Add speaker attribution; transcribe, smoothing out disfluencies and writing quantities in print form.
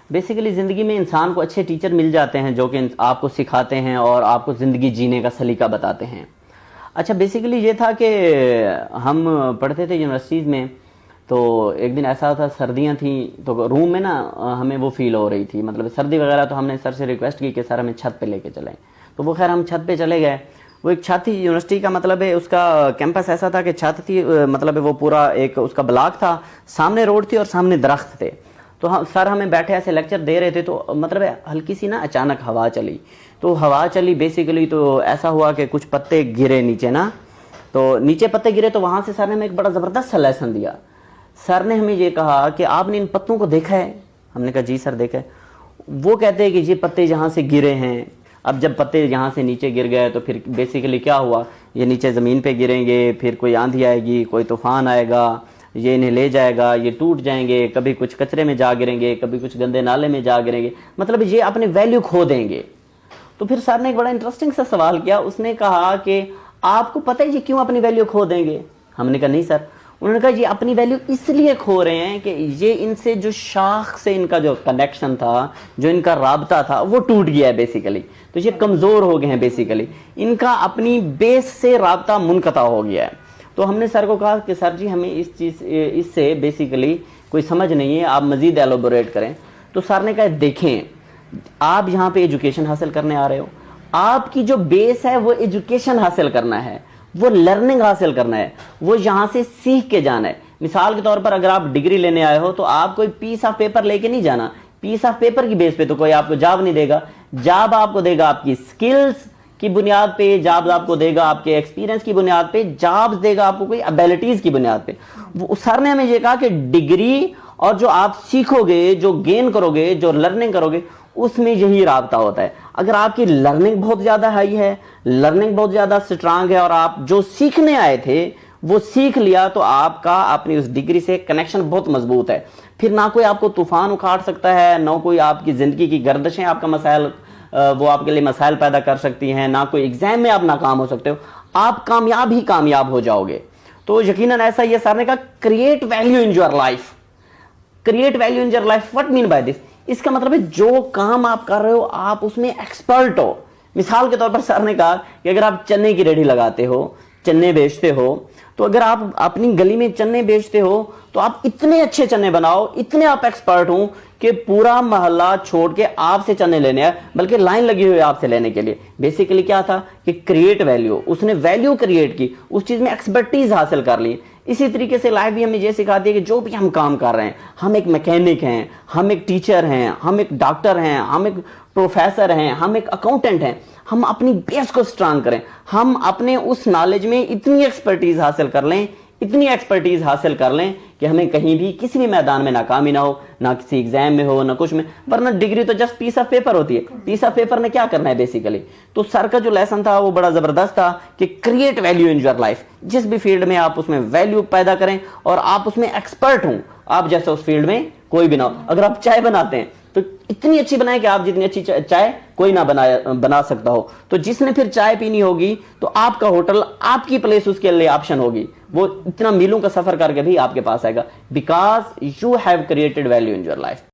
Speaker 1: Basically زندگی میں انسان کو اچھے ٹیچر مل جاتے ہیں جو کہ آپ کو سکھاتے ہیں اور آپ کو زندگی جینے کا سلیقہ بتاتے ہیں. اچھا بیسیکلی یہ تھا کہ ہم پڑھتے تھے یونیورسٹیز میں، تو ایک دن ایسا تھا سردیاں تھیں تو روم میں نا ہمیں وہ فیل ہو رہی تھی، مطلب سردی وغیرہ، تو ہم نے سر سے ریکویسٹ کی کہ سر ہمیں چھت پہ لے کے چلیں. تو وہ خیر ہم چھت پہ چلے گئے. وہ ایک چھت تھی یونیورسٹی کا، مطلب ہے اس کا کیمپس ایسا تھا کہ چھت تھی، مطلب وہ پورا ایک اس کا بلاک تھا، سامنے روڈ تھی اور سامنے درخت تھے. تو سر ہمیں بیٹھے ایسے لیکچر دے رہے تھے، تو مطلب ہلکی سی نا اچانک ہوا چلی. تو ہوا چلی بیسیکلی تو ایسا ہوا کہ کچھ پتے گرے نیچے نا، تو نیچے پتے گرے. تو وہاں سے سر نے ہمیں ایک بڑا زبردست سا لیسن دیا. سر نے ہمیں یہ کہا کہ آپ نے ان پتوں کو دیکھا ہے؟ ہم نے کہا جی سر دیکھا ہے. وہ کہتے ہیں کہ یہ پتے جہاں سے گرے ہیں، اب جب پتے یہاں سے نیچے گر گئے تو پھر بیسیکلی کیا ہوا، یہ نیچے زمین پہ گریں گے، پھر کوئی آندھی آئے گی، کوئی طوفان آئے گا، یہ انہیں لے جائے گا، یہ ٹوٹ جائیں گے، کبھی کچھ کچرے میں جا گریں گے، کبھی کچھ گندے نالے میں جا گریں گے، مطلب یہ اپنے ویلیو کھو دیں گے. تو پھر سر نے ایک بڑا انٹرسٹنگ سا سوال کیا. اس نے کہا کہ آپ کو پتہ ہے یہ کیوں اپنی ویلیو کھو دیں گے؟ ہم نے کہا نہیں سر. انہوں نے کہا یہ اپنی ویلیو اس لیے کھو رہے ہیں کہ یہ ان سے جو شاخ سے ان کا جو کنیکشن تھا، جو ان کا رابطہ تھا، وہ ٹوٹ گیا ہے بیسیکلی. تو یہ کمزور ہو گئے ہیں بیسیکلی، ان کا اپنی بیس سے رابطہ منقطع ہو گیا ہے. تو ہم نے سر کو کہا کہ سر جی ہمیں اس سے بیسیکلی کوئی سمجھ نہیں ہے، آپ مزید ایلوبوریٹ کریں. تو سر نے کہا دیکھیں آپ یہاں پہ ایجوکیشن حاصل کرنے آ رہے ہو، آپ کی جو بیس ہے وہ ایجوکیشن حاصل کرنا ہے، وہ لرننگ حاصل کرنا ہے، وہ یہاں سے سیکھ کے جانا ہے. مثال کے طور پر اگر آپ ڈگری لینے آئے ہو تو آپ کوئی پیس آف پیپر لے کے نہیں جانا. پیس آف پیپر کی بیس پہ تو کوئی آپ کو جاب نہیں دے گا. جاب آپ کو دے گا آپ کی سکلز کی بنیاد پہ، جاب آپ کو دے گا آپ کے ایکسپیرینس کی بنیاد پہ، جاب دے گا آپ کو کوئی ابیلٹیز کی بنیاد پہ. سر نے ہمیں یہ کہا کہ ڈگری اور جو آپ سیکھو گے، جو گین کرو گے، جو لرننگ کرو گے، اس میں یہی رابطہ ہوتا ہے. اگر آپ کی لرننگ بہت زیادہ ہائی ہے، لرننگ بہت زیادہ سٹرانگ ہے، اور آپ جو سیکھنے آئے تھے وہ سیکھ لیا، تو آپ کا اپنی اس ڈگری سے کنیکشن بہت مضبوط ہے. پھر نہ کوئی آپ کو طوفان اکھاڑ سکتا ہے، نہ کوئی آپ کی زندگی کی گردشیں آپ کا مسائل، وہ آپ کے لیے مسائل پیدا کر سکتی ہیں، نہ کوئی ایگزام میں آپ ناکام ہو سکتے ہو. آپ کامیاب ہی کامیاب ہو جاؤ گے. تو یقیناً ایسا ہی ہے. سر نے کہا create value in your life. Create value in your life. What mean by this? اس کا مطلب ہے جو کام آپ کر رہے ہو آپ اس میں ایکسپرٹ ہو. مثال کے طور پر سر نے کہا کہ اگر آپ چنے کی ریڑھی لگاتے ہو، چنے بیچتے ہو، تو اگر آپ اپنی گلی میں چنے بیچتے ہو تو آپ اتنے اچھے چنے بناؤ، اتنے آپ ایکسپرٹ ہوں کہ پورا محلہ چھوڑ کے آپ سے چنے لینے آئے، بلکہ لائن لگی ہوئی آپ سے لینے کے لیے. بیسیکلی کیا تھا کہ کریٹ ویلیو. اس نے ویلیو کریٹ کی، اس چیز میں ایکسپرٹیز حاصل کر لی. اسی طریقے سے لائف بھی ہمیں یہ سکھاتی ہے کہ جو بھی ہم کام کر رہے ہیں، ہم ایک میکینک ہیں، ہم ایک ٹیچر ہیں، ہم ایک ڈاکٹر ہیں، ہم ایک پروفیسر ہیں، ہم ایک اکاؤنٹنٹ ہیں، ہم اپنی بیس کو سٹرانگ کریں. ہم اپنے اس نالج میں اتنی ایکسپرٹیز حاصل کر لیں، اتنی ایکسپرٹیز حاصل کر لیں کہ ہمیں کہیں بھی کسی بھی میدان میں ناکامی نہ ہو، نہ کسی ایگزام میں ہو، نہ کچھ میں. ورنہ ڈگری تو جسٹ پیس آف پیپر ہوتی ہے. پیس آف پیپر نے کیا کرنا ہے بیسیکلی. تو سر کا جو لیسن تھا وہ بڑا زبردست تھا کہ create value in your life. جس بھی فیلڈ میں آپ اس میں ویلیو پیدا کریں اور آپ اس میں ایکسپرٹ ہوں. آپ جیسے اس فیلڈ میں کوئی بھی نہ ہو. اگر آپ چائے بناتے ہیں تو اتنی اچھی بنائیں کہ آپ جتنی اچھی چائے کوئی نہ بنا سکتا ہو. تو جس نے پھر چائے پینی ہوگی تو آپ کا ہوٹل، آپ کی پلیس اس کے لیے آپشن ہوگی. وہ اتنا میلوں کا سفر کر کے بھی آپ کے پاس آئے گا. Because you have created value in your life.